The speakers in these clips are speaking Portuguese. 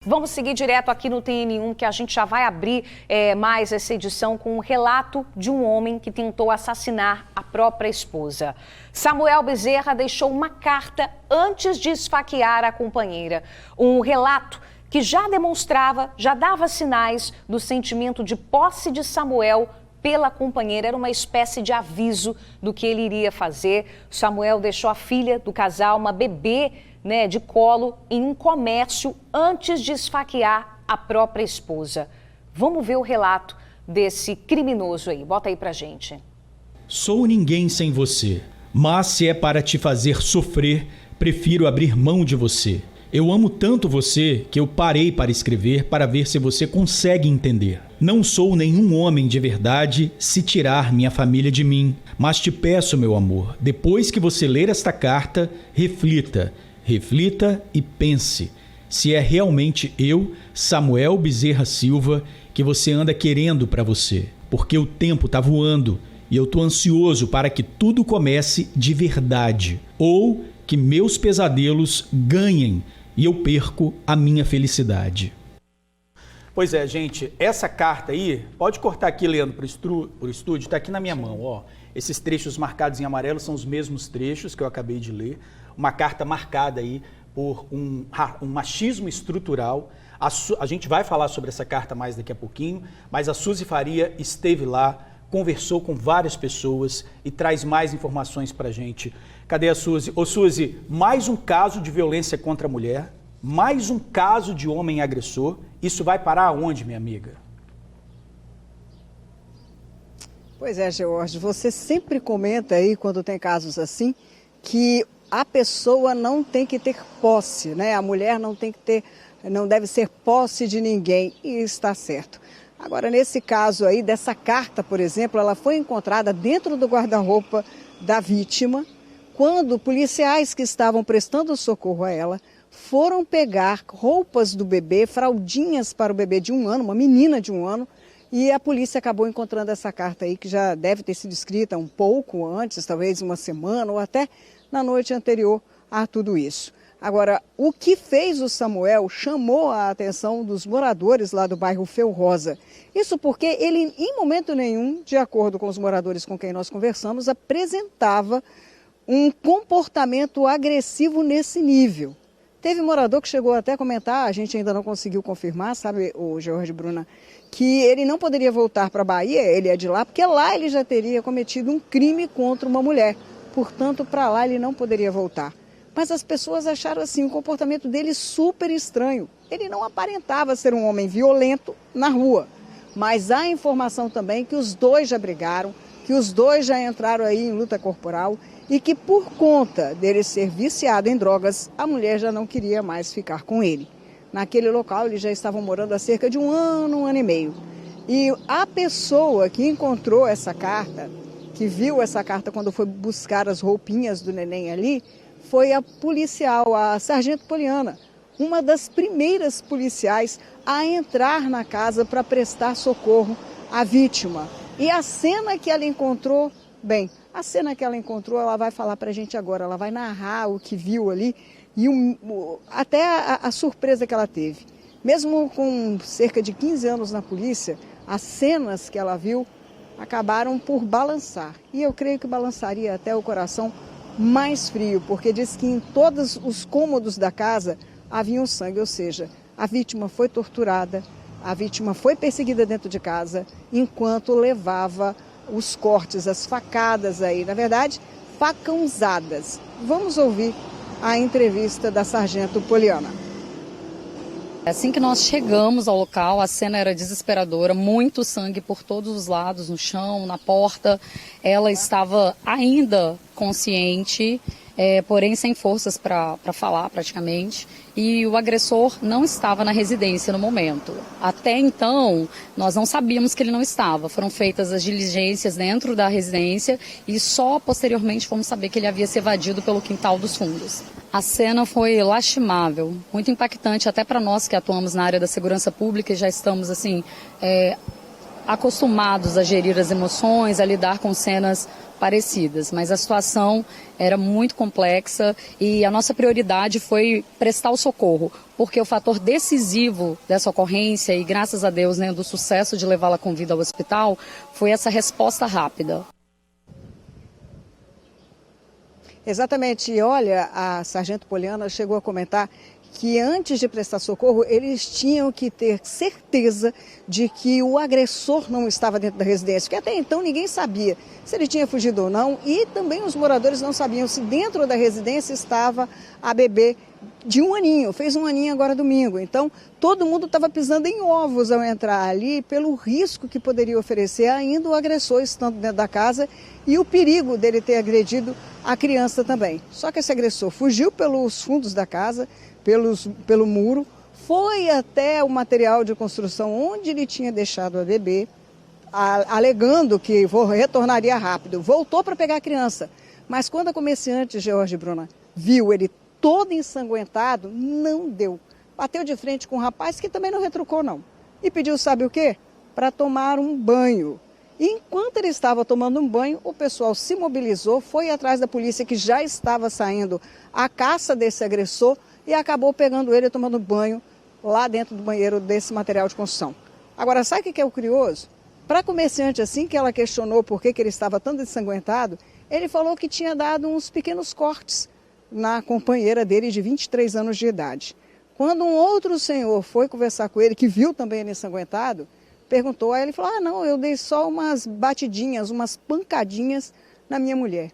Vamos seguir direto aqui no TN1, que a gente já vai abrir mais essa edição com um relato de um homem que tentou assassinar a própria esposa. Samuel Bezerra deixou uma carta antes de esfaquear a companheira. Um relato que já demonstrava, já dava sinais do sentimento de posse de Samuel pela companheira. Era uma espécie de aviso do que ele iria fazer. Samuel deixou a filha do casal, uma bebê, de colo, em um comércio antes de esfaquear a própria esposa. Vamos ver o relato desse criminoso aí. Bota aí pra gente. Sou ninguém sem você, mas se é para te fazer sofrer, prefiro abrir mão de você. Eu amo tanto você que eu parei para escrever para ver se você consegue entender. Não sou nenhum homem de verdade se tirar minha família de mim, mas te peço, meu amor, depois que você ler esta carta, reflita e pense se é realmente eu, Samuel Bezerra Silva, que você anda querendo para você. Porque o tempo tá voando e eu tô ansioso para que tudo comece de verdade. Ou que meus pesadelos ganhem e eu perco a minha felicidade. Pois é, gente, essa carta aí, pode cortar aqui, Leandro, pro estúdio, tá aqui na minha mão, ó. Esses trechos marcados em amarelo são os mesmos trechos que eu acabei de ler. Uma carta marcada aí por um machismo estrutural. A gente vai falar sobre essa carta mais daqui a pouquinho, mas a Suzy Faria esteve lá, conversou com várias pessoas e traz mais informações pra gente. Cadê a Suzy? Ô Suzy, mais um caso de violência contra a mulher, mais um caso de homem agressor. Isso vai parar aonde, minha amiga? Pois é, George, você sempre comenta aí, quando tem casos assim, que a pessoa não tem que ter posse, né? A mulher não deve ser posse de ninguém, e está certo. Agora, nesse caso aí, dessa carta, por exemplo, ela foi encontrada dentro do guarda-roupa da vítima, quando policiais que estavam prestando socorro a ela foram pegar roupas do bebê, fraldinhas para o bebê de 1 ano, uma menina de 1 ano, e a polícia acabou encontrando essa carta aí, que já deve ter sido escrita um pouco antes, talvez uma semana ou até na noite anterior a tudo isso. Agora, o que fez o Samuel chamou a atenção dos moradores lá do bairro Feu Rosa. Isso porque ele, em momento nenhum, de acordo com os moradores com quem nós conversamos, apresentava um comportamento agressivo nesse nível. Teve morador que chegou até a comentar, a gente ainda não conseguiu confirmar, sabe, o George Bruna, que ele não poderia voltar para a Bahia, ele é de lá, porque lá ele já teria cometido um crime contra uma mulher. Portanto, para lá ele não poderia voltar. Mas as pessoas acharam assim o comportamento dele super estranho. Ele não aparentava ser um homem violento na rua. Mas há informação também que os dois já brigaram, que os dois já entraram aí em luta corporal e que por conta dele ser viciado em drogas, a mulher já não queria mais ficar com ele. Naquele local eles já estavam morando há cerca de 1 ano e meio. E a pessoa que encontrou essa carta, que viu essa carta quando foi buscar as roupinhas do neném ali, foi a policial, a Sargento Poliana, uma das primeiras policiais a entrar na casa para prestar socorro à vítima. E a cena que ela encontrou, ela vai falar para a gente agora, ela vai narrar o que viu ali e até a surpresa que ela teve. Mesmo com cerca de 15 anos na polícia, as cenas que ela viu acabaram por balançar. E eu creio que balançaria até o coração mais frio, porque diz que em todos os cômodos da casa havia sangue, ou seja, a vítima foi torturada, a vítima foi perseguida dentro de casa, enquanto levava os cortes, as facadas aí, na verdade, facãozadas. Vamos ouvir a entrevista da Sargento Poliana. Assim que nós chegamos ao local, a cena era desesperadora, muito sangue por todos os lados, no chão, na porta. Ela estava ainda consciente, porém sem forças para falar praticamente. E o agressor não estava na residência no momento. Até então, nós não sabíamos que ele não estava. Foram feitas as diligências dentro da residência e só posteriormente fomos saber que ele havia se evadido pelo quintal dos fundos. A cena foi lastimável, muito impactante até para nós que atuamos na área da segurança pública e já estamos assim acostumados a gerir as emoções, a lidar com cenas parecidas, mas a situação era muito complexa e a nossa prioridade foi prestar o socorro, porque o fator decisivo dessa ocorrência, e graças a Deus, né, do sucesso de levá-la com vida ao hospital, foi essa resposta rápida. Exatamente. E olha, a sargento Poliana chegou a comentar que antes de prestar socorro, eles tinham que ter certeza de que o agressor não estava dentro da residência, porque até então ninguém sabia se ele tinha fugido ou não, e também os moradores não sabiam se dentro da residência estava a bebê de 1 aninho, fez 1 aninho agora domingo. Então, todo mundo estava pisando em ovos ao entrar ali pelo risco que poderia oferecer ainda o agressor estando dentro da casa e o perigo dele ter agredido a criança também. Só que esse agressor fugiu pelos fundos da casa, pelo muro, foi até o material de construção onde ele tinha deixado a bebê, alegando que retornaria rápido. Voltou para pegar a criança, mas quando a comerciante George Bruna viu ele todo ensanguentado, não deu. Bateu de frente com um rapaz que também não retrucou não. E pediu, sabe o quê? Para tomar um banho. E enquanto ele estava tomando um banho, o pessoal se mobilizou, foi atrás da polícia que já estava saindo à caça desse agressor e acabou pegando ele tomando banho lá dentro do banheiro desse material de construção. Agora, sabe o que é o curioso? Para a comerciante, assim que ela questionou por que ele estava tão ensanguentado, ele falou que tinha dado uns pequenos cortes na companheira dele de 23 anos de idade. Quando um outro senhor foi conversar com ele, que viu também ele ensanguentado, perguntou, aí ele falou, não, eu dei só umas batidinhas, umas pancadinhas na minha mulher.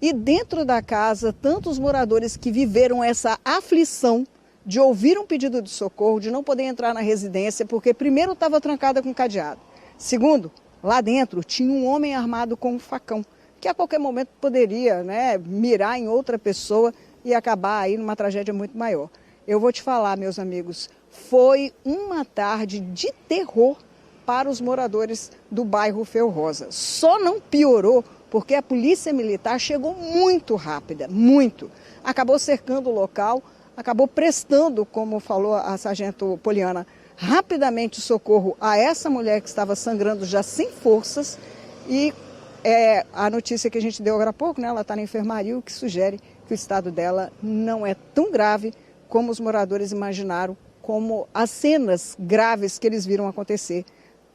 E dentro da casa, tantos moradores que viveram essa aflição de ouvir um pedido de socorro, de não poder entrar na residência, porque primeiro estava trancada com cadeado. Segundo, lá dentro tinha um homem armado com um facão, que a qualquer momento poderia, né, mirar em outra pessoa e acabar aí numa tragédia muito maior. Eu vou te falar, meus amigos, foi uma tarde de terror para os moradores do bairro Feu Rosa. Só não piorou porque a polícia militar chegou muito rápida, muito. Acabou cercando o local, acabou prestando, como falou a sargento Poliana, rapidamente socorro a essa mulher que estava sangrando já sem forças e a notícia que a gente deu agora há pouco, né, ela está na enfermaria, o que sugere que o estado dela não é tão grave como os moradores imaginaram, como as cenas graves que eles viram acontecer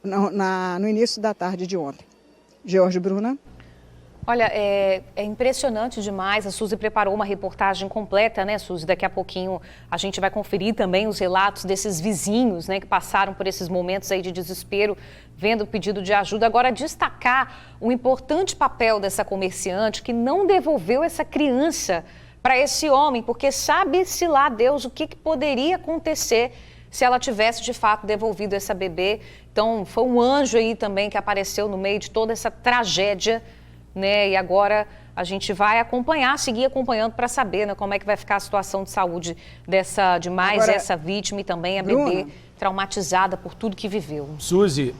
no início da tarde de ontem. George Bruna. Olha, é impressionante demais. A Suzy preparou uma reportagem completa, né, Suzy? Daqui a pouquinho a gente vai conferir também os relatos desses vizinhos, né, que passaram por esses momentos aí de desespero, vendo o pedido de ajuda. Agora, destacar o importante papel dessa comerciante que não devolveu essa criança para esse homem, porque sabe-se lá Deus o que poderia acontecer se ela tivesse de fato devolvido essa bebê. Então, foi um anjo aí também que apareceu no meio de toda essa tragédia, né? E agora a gente vai acompanhar, seguir acompanhando para saber, né, como é que vai ficar a situação de saúde essa vítima e também a bebê traumatizada por tudo que viveu. Suzy,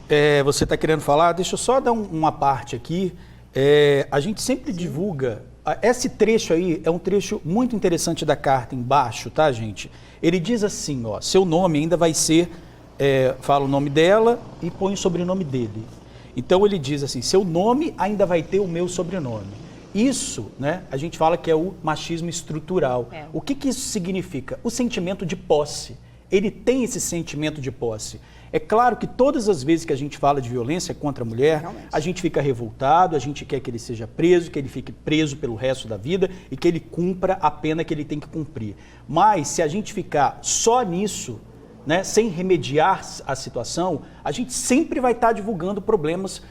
você está querendo falar? Deixa eu só dar uma parte aqui. A gente sempre divulga. Esse trecho aí é um trecho muito interessante da carta embaixo, tá, gente? Ele diz assim, ó, seu nome ainda vai ser, fala o nome dela e põe o sobrenome dele. Então ele diz assim, seu nome ainda vai ter o meu sobrenome. Isso, né, a gente fala que é o machismo estrutural. O que isso significa? O sentimento de posse. Ele tem esse sentimento de posse. É claro que todas as vezes que a gente fala de violência contra a mulher, realmente, a gente fica revoltado, a gente quer que ele seja preso, que ele fique preso pelo resto da vida e que ele cumpra a pena que ele tem que cumprir. Mas se a gente ficar só nisso, né, sem remediar a situação, a gente sempre vai estar divulgando problemas,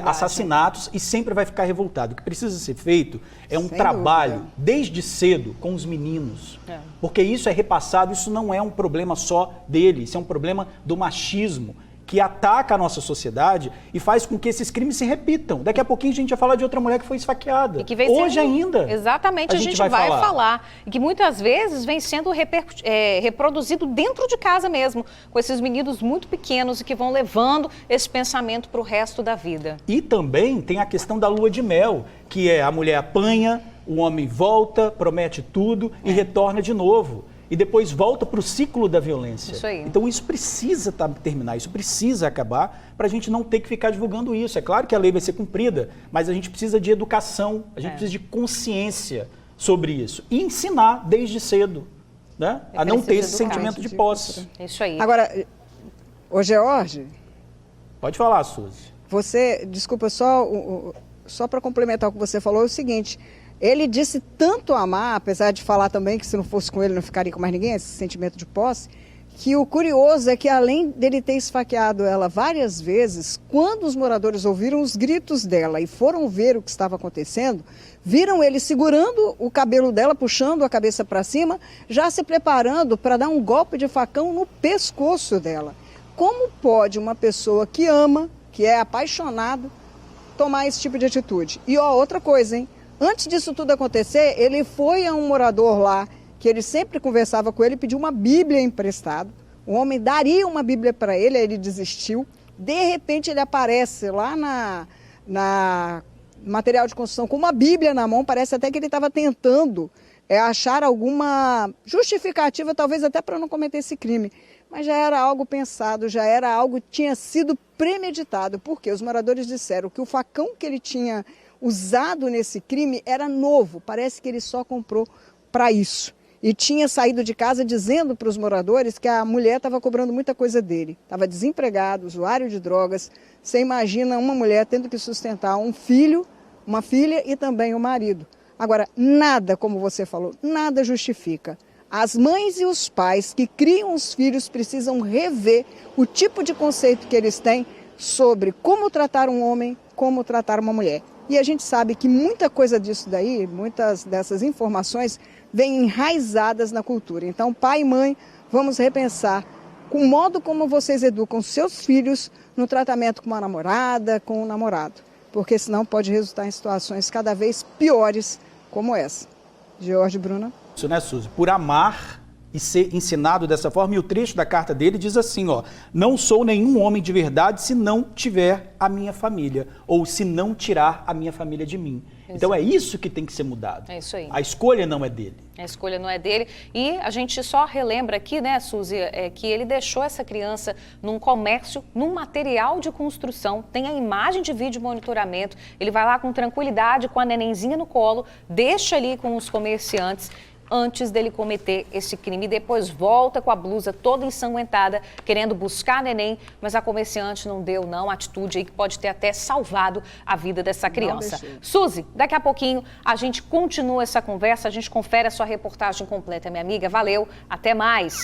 assassinatos, e sempre vai ficar revoltado. O que precisa ser feito é um trabalho desde cedo com os meninos, porque isso é repassado, isso não é um problema só dele, isso é um problema do machismo que ataca a nossa sociedade e faz com que esses crimes se repitam. Daqui a pouquinho a gente vai falar de outra mulher que foi esfaqueada. E que vem hoje ainda. Exatamente, a gente vai falar. E que muitas vezes vem sendo reproduzido dentro de casa mesmo, com esses meninos muito pequenos e que vão levando esse pensamento para o resto da vida. E também tem a questão da lua de mel, que a mulher apanha, o homem volta, promete tudo e retorna de novo. e depois volta para o ciclo da violência. Isso aí. Então isso precisa terminar, isso precisa acabar para a gente não ter que ficar divulgando isso. É claro que a lei vai ser cumprida, mas a gente precisa de educação, a gente precisa de consciência sobre isso e ensinar desde cedo, né? A não ter esse sentimento de posse. Isso aí. Agora, ô George... Pode falar, Suzy. Você, desculpa, só para complementar o que você falou, é o seguinte, ele disse tanto amar, apesar de falar também que se não fosse com ele não ficaria com mais ninguém, esse sentimento de posse, que o curioso é que além dele ter esfaqueado ela várias vezes, quando os moradores ouviram os gritos dela e foram ver o que estava acontecendo, viram ele segurando o cabelo dela, puxando a cabeça para cima, já se preparando para dar um golpe de facão no pescoço dela. Como pode uma pessoa que ama, que é apaixonado, tomar esse tipo de atitude? E ó, outra coisa, hein? Antes disso tudo acontecer, ele foi a um morador lá, que ele sempre conversava com ele, pediu uma Bíblia emprestada. O homem daria uma Bíblia para ele, aí ele desistiu. De repente ele aparece lá na material de construção com uma Bíblia na mão, parece até que ele estava tentando achar alguma justificativa, talvez até para não cometer esse crime. Mas já era algo pensado, já era algo que tinha sido premeditado, porque os moradores disseram que o facão que ele tinha usado nesse crime era novo, parece que ele só comprou para isso. E tinha saído de casa dizendo para os moradores que a mulher estava cobrando muita coisa dele. Estava desempregado, usuário de drogas. Você imagina uma mulher tendo que sustentar um filho, uma filha e também o marido. Agora, nada, como você falou, nada justifica. As mães e os pais que criam os filhos precisam rever o tipo de conceito que eles têm sobre como tratar um homem, como tratar uma mulher. E a gente sabe que muita coisa disso daí, muitas dessas informações, vêm enraizadas na cultura. Então, pai e mãe, vamos repensar o modo como vocês educam seus filhos no tratamento com uma namorada, com um namorado. Porque senão pode resultar em situações cada vez piores como essa. George, Bruna. Isso, né, Suzy? Por amar e ser ensinado dessa forma. E o trecho da carta dele diz assim, ó: não sou nenhum homem de verdade se não tiver a minha família, ou se não tirar a minha família de mim. Então é isso que tem que ser mudado. É isso aí. A escolha não é dele. A escolha não é dele. E a gente só relembra aqui, né, Suzy, que ele deixou essa criança num comércio, num material de construção, tem a imagem de vídeo monitoramento, ele vai lá com tranquilidade, com a nenenzinha no colo, deixa ali com os comerciantes, antes dele cometer esse crime. E depois volta com a blusa toda ensanguentada, querendo buscar a neném, mas a comerciante não deu, não, atitude aí que pode ter até salvado a vida dessa criança. Suzy, daqui a pouquinho a gente continua essa conversa, a gente confere a sua reportagem completa, minha amiga. Valeu, até mais.